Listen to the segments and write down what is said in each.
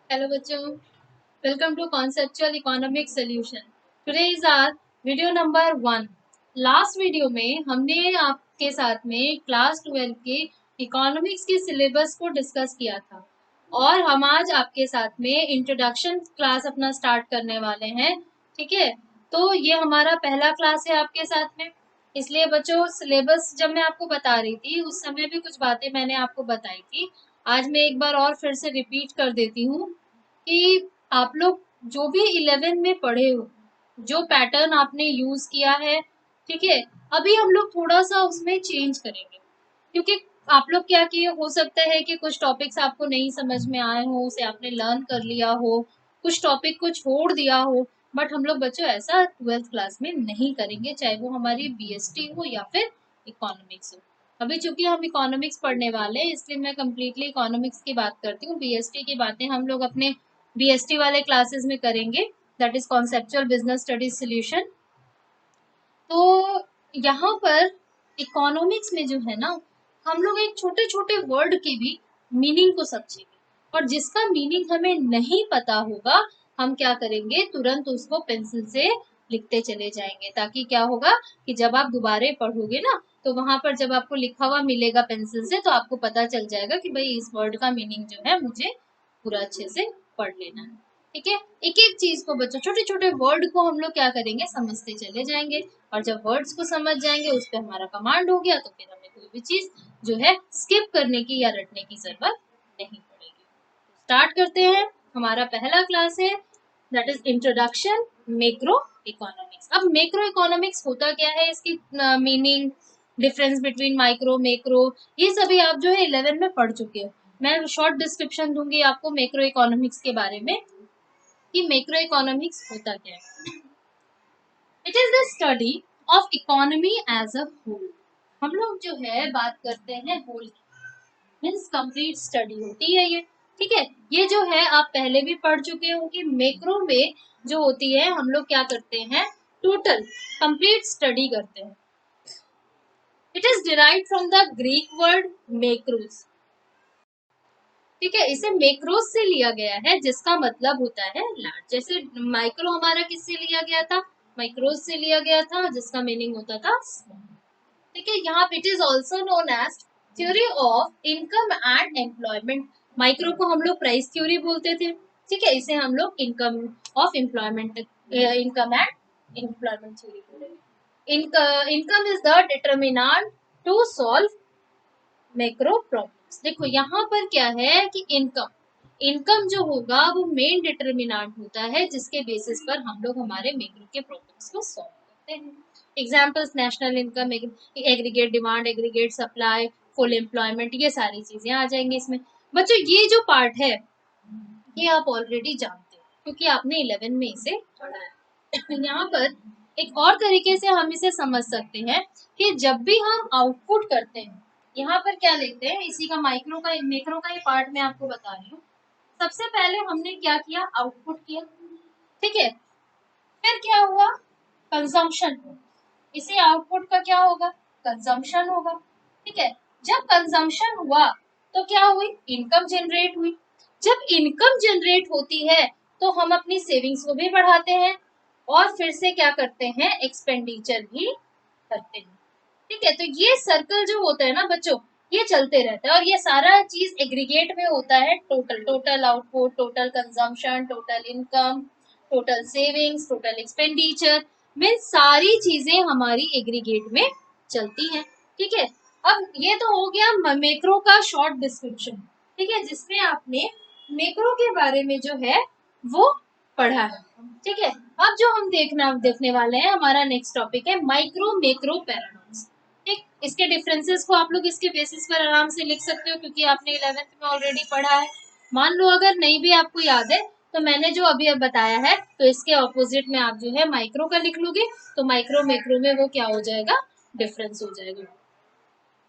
Hello बच्चों, welcome to Conceptual Economic Solution. Today is our video number 1. Last video में हमने आपके साथ में क्लास 12 के इकोनॉमिक्स के सिलेबस को डिस्कस किया था और हम आज आपके साथ में इंट्रोडक्शन क्लास अपना स्टार्ट करने वाले हैं। ठीक है, तो ये हमारा पहला क्लास है आपके साथ में, इसलिए बच्चों सिलेबस जब मैं आपको बता रही थी उस समय भी कुछ बातें मैंने आपको बताई थी। आज मैं एक बार और फिर से रिपीट कर देती हूँ कि आप लोग जो भी 11 में पढ़े हो, जो पैटर्न आपने यूज किया है, ठीक है, अभी हम लोग थोड़ा सा उसमें चेंज करेंगे, क्योंकि आप लोग क्या किए, हो सकता है कि कुछ टॉपिक्स आपको नहीं समझ में आए हो, उसे आपने लर्न कर लिया हो, कुछ टॉपिक को छोड़ दिया हो, बट हम लोग बच्चों ऐसा 12th क्लास में नहीं करेंगे, चाहे वो हमारी बीएसटी हो या फिर इकोनॉमिक्स हो। अभी चूंकि हम इकोनॉमिक्स पढ़ने वाले हैं इसलिए मैं कम्प्लीटली इकोनॉमिक्स की बात करती हूँ। बीएसटी की बातें हम लोग अपने बीएसटी वाले क्लासेस में करेंगे, that is conceptual business studies solution. तो यहाँ पर इकोनॉमिक्स में जो है ना, हम लोग एक छोटे छोटे वर्ड के भी मीनिंग को समझेंगे, और जिसका मीनिंग हमें नहीं पता होगा हम क्या करेंगे, तुरंत उसको पेंसिल से लिखते चले जाएंगे, ताकि क्या होगा कि जब आप दोबारा पढ़ोगे ना तो वहां पर जब आपको लिखा हुआ मिलेगा पेंसिल से तो आपको पता चल जाएगा कि भाई इस वर्ड का मीनिंग जो है मुझे पूरा अच्छे से पढ़ लेना है। ठीक है, एक एक चीज को बच्चों, छोटे छोटे वर्ड को हम लोग क्या करेंगे, समझते चले जाएंगे, और जब वर्ड्स को समझ जाएंगे उस पर हमारा कमांड हो गया तो फिर हमें कोई भी चीज जो है स्किप करने की या रटने की जरूरत नहीं पड़ेगी। स्टार्ट करते हैं, हमारा पहला क्लास है that is introduction macro economics. अब मैक्रो इकोनॉमिक्स होता क्या है, इसकी meaning, difference between micro macro, ये सभी आप जो है 11 में पढ़ चुके हो। मैं शॉर्ट डिस्क्रिप्शन दूंगी आपको मैक्रो इकोनॉमिक्स के बारे में कि मैक्रो इकोनॉमिक्स होता क्या है। It is the study of economy as a whole. हम लोग जो है बात करते हैं होल की, मीन्स कंप्लीट स्टडी होती है ये। ठीक है, ये जो है आप पहले भी पढ़ चुके हो कि मैक्रो में जो होती है हम लोग क्या करते हैं, टोटल कंप्लीट स्टडी करते हैं। It is derived from the Greek word macros. ठीक है, इसे मैक्रोस से लिया गया है जिसका मतलब होता है लार्ज। जैसे माइक्रो हमारा किससे लिया गया था, माइक्रोस से लिया गया था जिसका मीनिंग होता था स्मॉल। ठीक है, यहाँ it is also known as theory of income and employment. Micro को हम लोग प्राइस थ्योरी बोलते थे, ठीक है, इसे हम लोग income of employment, income and employment theory बोलते हैं। Income is the determinant to solve macro problems. देखो यहाँ पर क्या है कि इनकम, इनकम जो होगा वो मेन डिटर्मिनेंट होता है जिसके बेसिस पर हम लोग हमारे मैक्रो के प्रॉब्लम्स को सॉल्व करते हैं। Examples national income, aggregate demand, aggregate supply, full employment, ये सारी चीजें आ जाएंगी इसमें। बच्चों ये जो पार्ट है ये आप ऑलरेडी जानते हो क्योंकि आपने 11 में इसे पढ़ा है। यहाँ पर एक और तरीके से हम इसे समझ सकते हैं कि जब भी हम आउटपुट करते हैं, यहाँ पर क्या लेते हैं, इसी का माइक्रो का मैक्रो का ही पार्ट मैं आपको बता रही हूँ। सबसे पहले हमने क्या किया, आउटपुट किया, ठीक है, फिर क्या हुआ, कंजम्पशन। इसी आउटपुट का क्या होगा, कंजम्पशन होगा। ठीक है, जब कंजम्पशन हुआ तो क्या हुई, इनकम जनरेट हुई। जब इनकम जनरेट होती है तो हम अपनी सेविंग्स को भी बढ़ाते हैं और फिर से क्या करते हैं, एक्सपेंडिचर भी करते हैं। ठीक है, तो ये सर्कल जो होता है ना बच्चों, ये चलते रहता है और ये सारा चीज एग्रीगेट में होता है, total, total output, total consumption, total income, total savings, total expenditure, mean सारी चीजें हमारी एग्रीगेट में चलती हैं। ठीक है, अब ये तो हो गया मैक्रो का शॉर्ट डिस्क्रिप्शन, ठीक है, जिसमें आपने मैक्रो के बारे में जो है वो पढ़ा है। ठीक है, अब जो हम देखने वाले हैं, हमारा नेक्स्ट टॉपिक है माइक्रो मैक्रो पैराडॉक्स। ठीक, इसके डिफरेंसेस को आप लोग इसके बेसिस पर आराम से लिख सकते हो क्योंकि आपने 11th में ऑलरेडी पढ़ा है। मान लो अगर नहीं भी आपको याद है तो मैंने जो अभी अब बताया है तो इसके ऑपोजिट में आप जो है माइक्रो का लिख लोगे तो माइक्रो मैक्रो में वो क्या हो जाएगा, डिफरेंस हो जाएगा।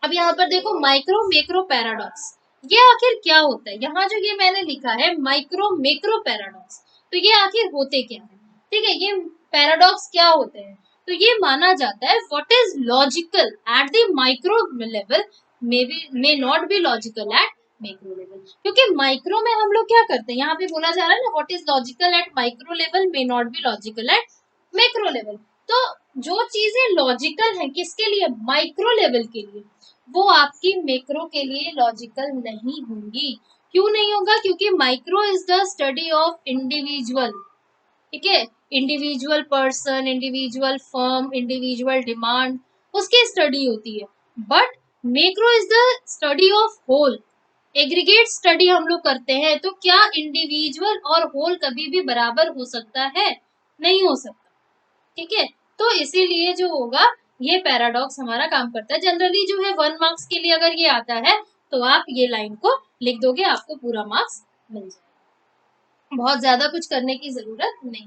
अब यहाँ पर देखो माइक्रो मैक्रो पैराडॉक्स, ये आखिर क्या होता है, यहाँ जो ये मैंने लिखा है माइक्रो मैक्रो पैराडॉक्स, तो ये आखिर होते क्या है। ठीक है, ये पैराडॉक्स क्या होते हैं, तो ये माना जाता है what is logical at the micro level may not be logical at macro level, क्योंकि माइक्रो में हम लोग क्या करते हैं, यहाँ पे बोला जा रहा है ना what is logical at micro level may not be logical at macro level. तो जो चीजें लॉजिकल है किसके लिए, माइक्रो लेवल के लिए, वो आपकी मैक्रो के लिए लॉजिकल नहीं होंगी। क्यों नहीं होगा, क्योंकि micro is the study of individual, ठीक है, individual person, individual firm, individual demand, उसकी स्टडी होती है। But macro is the study of whole, aggregate study हम लोग करते हैं। तो क्या इंडिविजुअल और होल कभी भी बराबर हो सकता है, नहीं हो सकता, ठीक है। तो इसीलिए जो होगा ये पैराडॉक्स हमारा काम करता है। जनरली जो है 1 मार्क्स के लिए अगर ये आता है तो आप ये लाइन को लिख दोगे, आपको पूरा मार्क्स मिल जाएगा, बहुत ज्यादा कुछ करने की जरूरत नहीं।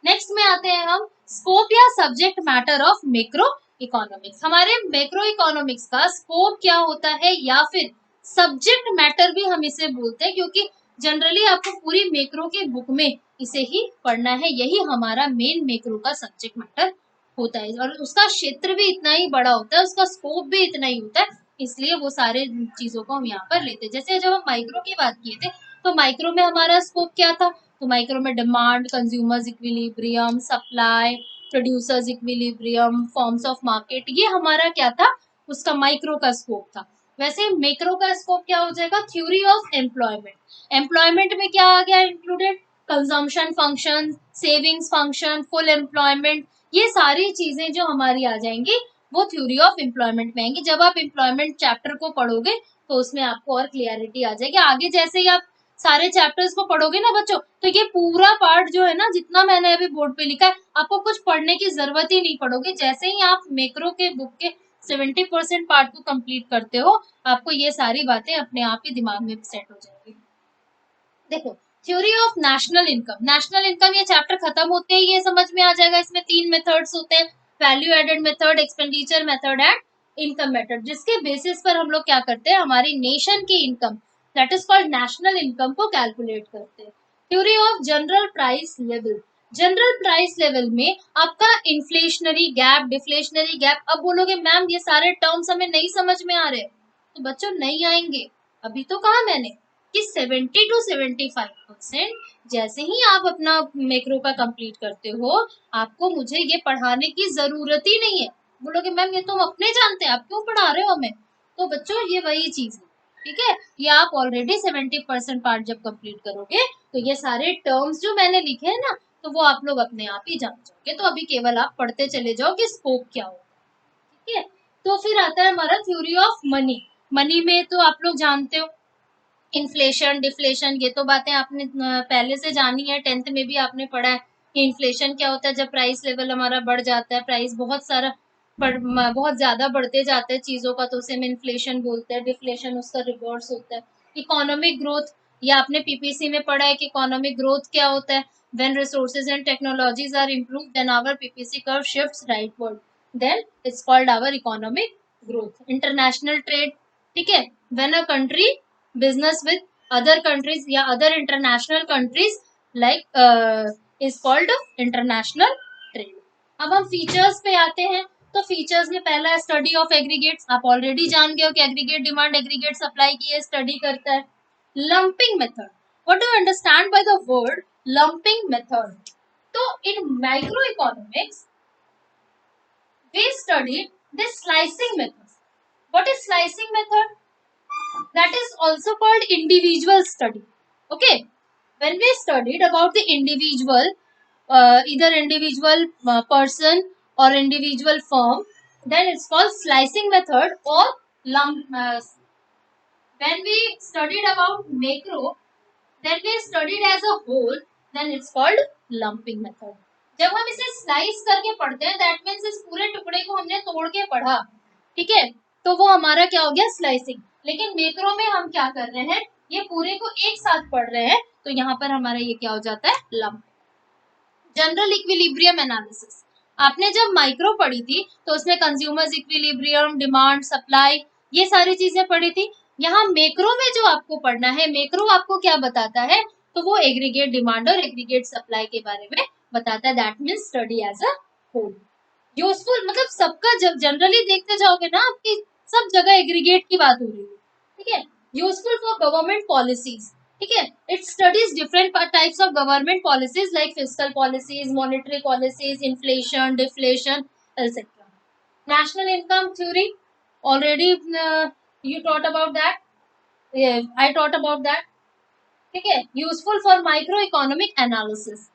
नेक्स्ट में आते हैं हम स्कोप या subject matter of macro economics. हमारे मैक्रो इकोनॉमिक्स का स्कोप क्या होता है या फिर सब्जेक्ट मैटर भी हम इसे बोलते हैं, क्योंकि जनरली आपको पूरी मैक्रो के बुक में इसे ही पढ़ना है, यही हमारा मेन मैक्रो का सब्जेक्ट मैटर होता है, और उसका क्षेत्र भी इतना ही बड़ा होता है, उसका स्कोप भी इतना ही होता है, इसलिए वो सारे चीजों को हम यहाँ पर लेते हैं। जैसे जब हम माइक्रो की बात किए थे तो माइक्रो में हमारा स्कोप क्या था, तो माइक्रो में demand, consumers equilibrium, supply, producers equilibrium, forms of market, ये हमारा क्या था, उसका माइक्रो का स्कोप था। वैसे मैक्रो का स्कोप क्या हो जाएगा, थ्योरी ऑफ एम्प्लॉयमेंट। एम्प्लॉयमेंट में क्या आ गया included, consumption function, savings function, full employment, ये सारी चीजें जो हमारी आ जाएंगी वो थ्योरी ऑफ एम्प्लॉयमेंट में आएंगी। जब आप एम्प्लॉयमेंट चैप्टर को पढ़ोगे तो उसमें आपको और क्लियरिटी आ जाएगी। आगे जैसे ही आप सारे चैप्टर्स को पढ़ोगे ना बच्चों, तो ये पूरा पार्ट जो है ना, जितना मैंने अभी बोर्ड पे लिखा है, आपको कुछ पढ़ने की जरूरत ही नहीं पड़ोगे। जैसे ही आप मैक्रो के बुक के 70% पार्ट को कंप्लीट करते हो, आपको ये सारी बातें अपने आप ही दिमाग में सेट हो जाएगी। देखो, theory of national income, national income ये चैप्टर खत्म होते ही ये समझ में आ जाएगा। इसमें 3 मेथड्स होते हैं, value added method, expenditure method and income method, जिसके बेसिस पर हम लोग क्या करते हैं, हमारी नेशन की income that is called national income को कैलकुलेट करते हैं। Theory of general price level, general price level में आपका इन्फ्लेशनरी गैप, डिफ्लेशनरी गैप। अब बोलोगे मैम ये सारे टर्म्स हमें नहीं समझ में आ रहे, तो बच्चों नहीं आएंगे, अभी तो कहा मैंने कि 70 to 75% जैसे ही आप अपना मैक्रो का कंप्लीट करते हो, आपको मुझे ये पढ़ाने की जरूरत ही नहीं है। बोलोगे मैम ये तो हम अपने जानते हैं, आप क्यों पढ़ा रहे हो हमें, तो बच्चों ये वही चीज है, ठीक है। ये आप ऑलरेडी 70% पार्ट जब कंप्लीट करोगे तो ये सारे टर्म्स जो मैंने लिखे हैं ना, तो वो आप लोग अपने आप ही जान जाओगे। तो अभी केवल आप पढ़ते चले जाओ कि स्कोप क्या होगा, ठीक है। तो फिर आता है हमारा थ्योरी ऑफ मनी। मनी में तो आप लोग जानते हो इन्फ्लेशन, डिफ्लेशन, ये तो बातें आपने पहले से जानी है, 10th में भी आपने पढ़ा है कि इन्फ्लेशन क्या होता है। जब प्राइस लेवल हमारा बढ़ जाता है, प्राइस बहुत सारा बहुत ज्यादा बढ़ते जाते हैं चीजों का, तो उसे हम इन्फ्लेशन बोलते हैं। डिफ्लेशन उसका रिवर्स होता है। इकोनॉमिक ग्रोथ, ये आपने पीपीसी में पढ़ा है कि इकोनॉमिक ग्रोथ क्या होता है, when resources and technologies are improve then our PPC curve shifts rightward, then it's called our economic growth. International trade, ठीक है, when a country business with other countries या other international countries like is called international trade। अब हम features पे आते हैं। तो features में पहला है स्टडी ऑफ एग्रीगेट्स, आप ऑलरेडी जान गए हो कि एग्रीगेट डिमांड, एग्रीगेट सप्लाई की ये स्टडी करता है। Lumping method, what do you understand by the word lumping method, तो in micro economics we studied the slicing method। what is slicing method, that is also called individual study, okay। when we studied about the individual, either individual person or individual firm, then it's called slicing method or lump when we studied about macro, then we studied as a whole, then it's called lumping method। जब हम इसे slice करके पढ़ते हैं, that means इस पूरे टुकड़े को हमने तोड़ के पढ़ा, ठीक है, तो वो हमारा क्या हो गया, स्लाइसिंग। लेकिन मैक्रो में हम क्या कर रहे हैं, ये पूरे को एक साथ पढ़ रहे हैं, तो यहाँ पर हमारा ये क्या हो जाता है, लंप। जनरल इक्विलिब्रियम एनालिसिस, आपने जब माइक्रो पढ़ी थी तो उसमें कंज्यूमर्स इक्विलिब्रियम, डिमांड, सप्लाई, ये सारी चीजें पढ़ी थी। यहाँ मैक्रो में जो आपको पढ़ना है, मैक्रो आपको क्या बताता है, तो वो एग्रीगेट डिमांड और एग्रीगेट सप्लाई के बारे में बताता है। That means study as a whole. Useful मतलब सबका, जब जनरली देखते जाओगे ना, आपकी सब जगह एग्रीगेट की बात हो रही है, ठीक है। यूजफुल फॉर गवर्नमेंट पॉलिसीज, ठीक है। It studies different types of government policies like fiscal policies, monetary policies, inflation, deflation, etcetera. National income theory, already you taught about that. Yeah, I taught about that. ठीक है. Useful for micro economic analysis.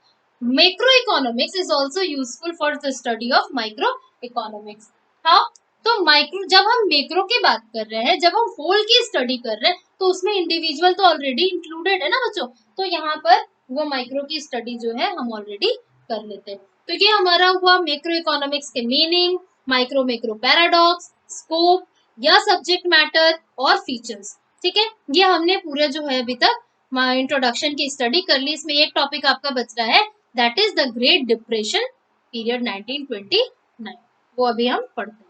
Macro economics is also useful for the study of micro economics. How? तो micro, जब हम macro की बात कर रहे हैं, जब हम होल की स्टडी कर रहे हैं, तो उसमें इंडिविजुअल तो ऑलरेडी इंक्लूडेड है ना बच्चों. तो यहाँ पर वो माइक्रो की स्टडी जो है हम ऑलरेडी कर लेते हैं. तो ये हमारा हुआ मैक्रो इकोनॉमिक्स के meaning, micro macro paradox, scope या सब्जेक्ट मैटर और फीचर्स. ठीक है, ये हमने पूरे जो है अभी तक इंट्रोडक्शन की स्टडी कर ली. इसमें एक टॉपिक आपका बच रहा है, that is the great depression period 1929. वो अभी हम पढ़ते हैं.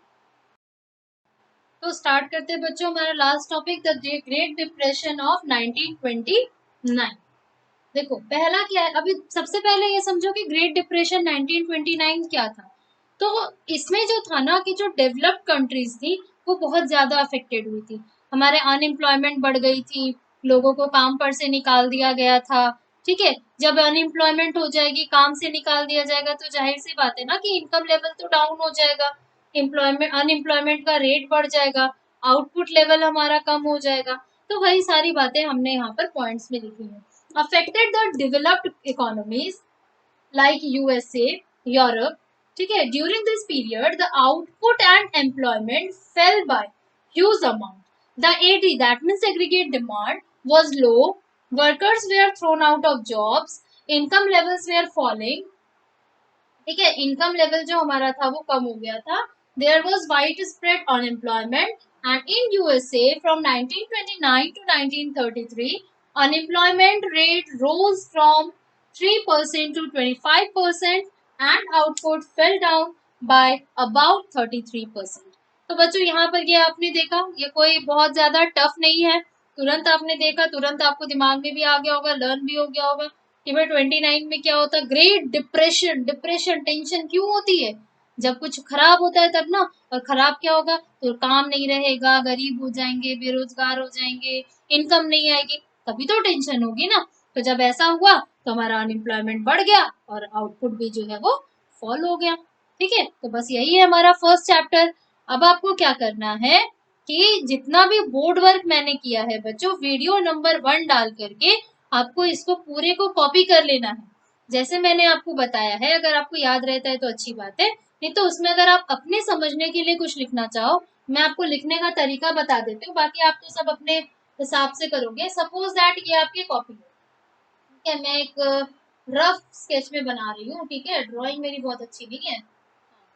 तो स्टार्ट करते हैं बच्चों हमारा last topic, the great depression of 1929. देखो पहला क्या है, अभी सबसे पहले ये समझो कि ग्रेट डिप्रेशन 1929 क्या था. तो इसमें जो था ना कि जो डेवलप्ड कंट्रीज थी वो बहुत ज्यादा अफेक्टेड हुई थी. हमारे अनएम्प्लॉयमेंट बढ़ गई थी, लोगों को काम पर से निकाल दिया गया था. ठीक है, जब अनएम्प्लॉयमेंट हो जाएगी, काम से निकाल दिया जाएगा, तो जाहिर सी बात है ना कि इनकम लेवल तो डाउन हो जाएगा, एम्प्लॉयमेंट अनएम्प्लॉयमेंट का रेट बढ़ जाएगा, आउटपुट लेवल हमारा कम हो जाएगा. तो वही सारी बातें हमने यहाँ पर पॉइंट्स में लिखी हैं. affected the developed economies like USA, Europe. ठीक है, during this period the output and employment fell by huge amount. The AD, that means aggregate demand, was low. Workers were thrown out of jobs. Income levels were falling. ठीक है, income level जो हमारा था वो कम हो गया था. There was widespread unemployment, and in USA from 1929 to 1933 unemployment rate rose from 3% to 25% and output fell down by about 33%. तो बच्चों यहाँ पर ये आपने देखा, ये कोई बहुत ज्यादा टफ नहीं है. तुरंत आपने देखा, तुरंत आपको दिमाग में भी आ गया होगा, लर्न भी हो गया होगा कि भाई 29 में क्या होता है. Great depression. डिप्रेशन टेंशन क्यों होती है? जब कुछ खराब होता है तब ना. और खराब क्या होगा, तो काम नहीं रहेगा, गरीब हो जाएंगे, बेरोजगार हो जाएंगे, इनकम नहीं आएगी, तभी तो टेंशन होगी ना. तो जब ऐसा हुआ तो हमारा अनएम्प्लॉयमेंट बढ़ गया और आउटपुट भी जो है वो फॉल हो गया. ठीक है, तो बस यही है हमारा फर्स्ट चैप्टर. अब आपको क्या करना है कि जितना भी बोर्ड वर्क मैंने किया है बच्चों, वीडियो नंबर 1 डाल करके आपको इसको पूरे को कॉपी कर लेना है. जैसे मैंने आपको बताया है, अगर आपको याद रहता है तो अच्छी बात है, नहीं तो उसमें अगर आप अपने समझने के लिए कुछ लिखना चाहो, मैं आपको लिखने का तरीका बता देती हूँ, बाकी आप तो सब अपने हिसाब से करोगे. सपोज दैट ये आपकी कॉपी है, ठीक है, मैं एक रफ स्केच में बना रही हूँ. ठीक है, ड्राइंग मेरी बहुत अच्छी नहीं है.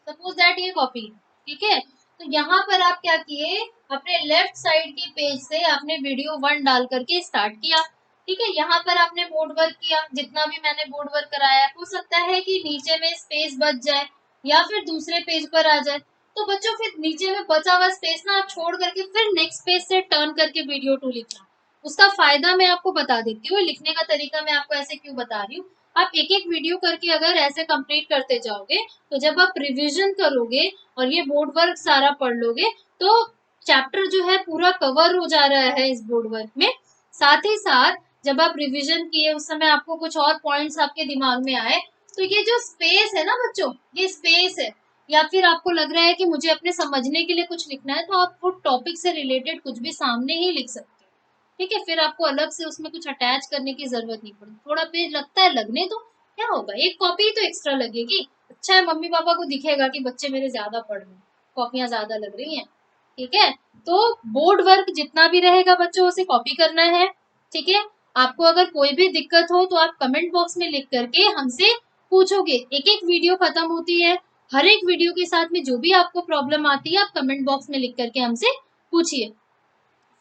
सपोज दैट ये कॉपी, ठीक है. तो यहाँ पर आप क्या किए, अपने लेफ्ट साइड के पेज से आपने वीडियो 1 डाल करके स्टार्ट किया. ठीक है, यहाँ पर आपने बोर्ड वर्क किया, जितना भी मैंने बोर्ड वर्क कराया. हो सकता है कि नीचे में स्पेस बच जाए या फिर दूसरे पेज पर आ जाए, तो बच्चों फिर नीचे में बचा हुआ स्पेस ना आप छोड़ करके फिर नेक्स्ट पेज से टर्न करके वीडियो 2 लिखना. उसका फायदा मैं आपको बता देती हूँ, लिखने का तरीका मैं आपको ऐसे क्यों बता रही हूँ. आप एक एक वीडियो करके अगर ऐसे कंप्लीट करते जाओगे, तो जब आप रिवीजन करोगे और ये बोर्ड वर्क सारा पढ़ लोगे, तो चैप्टर जो है पूरा कवर हो जा रहा है इस बोर्ड वर्क में. साथ ही साथ जब आप रिवीजन किए उस समय आपको कुछ और पॉइंट्स आपके दिमाग में आए, तो ये जो स्पेस है ना बच्चों, ये स्पेस है, या फिर आपको लग रहा है कि मुझे अपने समझने के लिए कुछ लिखना है, तो आप वो टॉपिक से रिलेटेड कुछ भी सामने ही लिख सकते हो. ठीक है, फिर आपको अलग से उसमें कुछ अटैच करने की जरूरत नहीं पड़ती. थोड़ा पेज लगता है लगने, तो क्या होगा, एक कॉपी तो एक्स्ट्रा लगेगी. अच्छा है, मम्मी पापा को दिखेगा कि बच्चे मेरे ज्यादा पढ़ रहे हैं, कॉपियां ज्यादा लग रही हैं. ठीक है, तो बोर्ड वर्क जितना भी रहेगा बच्चों उसे कॉपी करना है. ठीक है, आपको अगर कोई भी दिक्कत हो तो आप कमेंट बॉक्स में लिख करके हमसे पूछोगे. एक एक वीडियो खत्म होती है, हर एक वीडियो के साथ में जो भी आपको प्रॉब्लम आती है आप कमेंट बॉक्स में लिख करके हमसे पूछिए.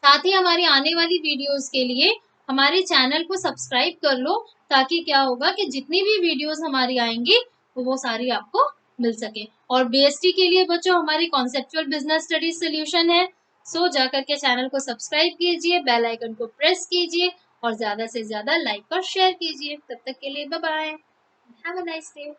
साथ ही हमारी आने वाली वीडियोस के लिए हमारे चैनल को सब्सक्राइब कर लो, ताकि क्या होगा कि जितनी भी वीडियोस हमारी आएंगी वो सारी आपको मिल सके. और बीएसटी के लिए बच्चों हमारी कॉन्सेप्चुअल बिजनेस स्टडीज सोल्यूशन है. सो जाकर के चैनल को सब्सक्राइब कीजिए, बेल आइकन को प्रेस कीजिए और ज्यादा से ज्यादा लाइक और शेयर कीजिए. तब तक के लिए bye bye, have a nice day.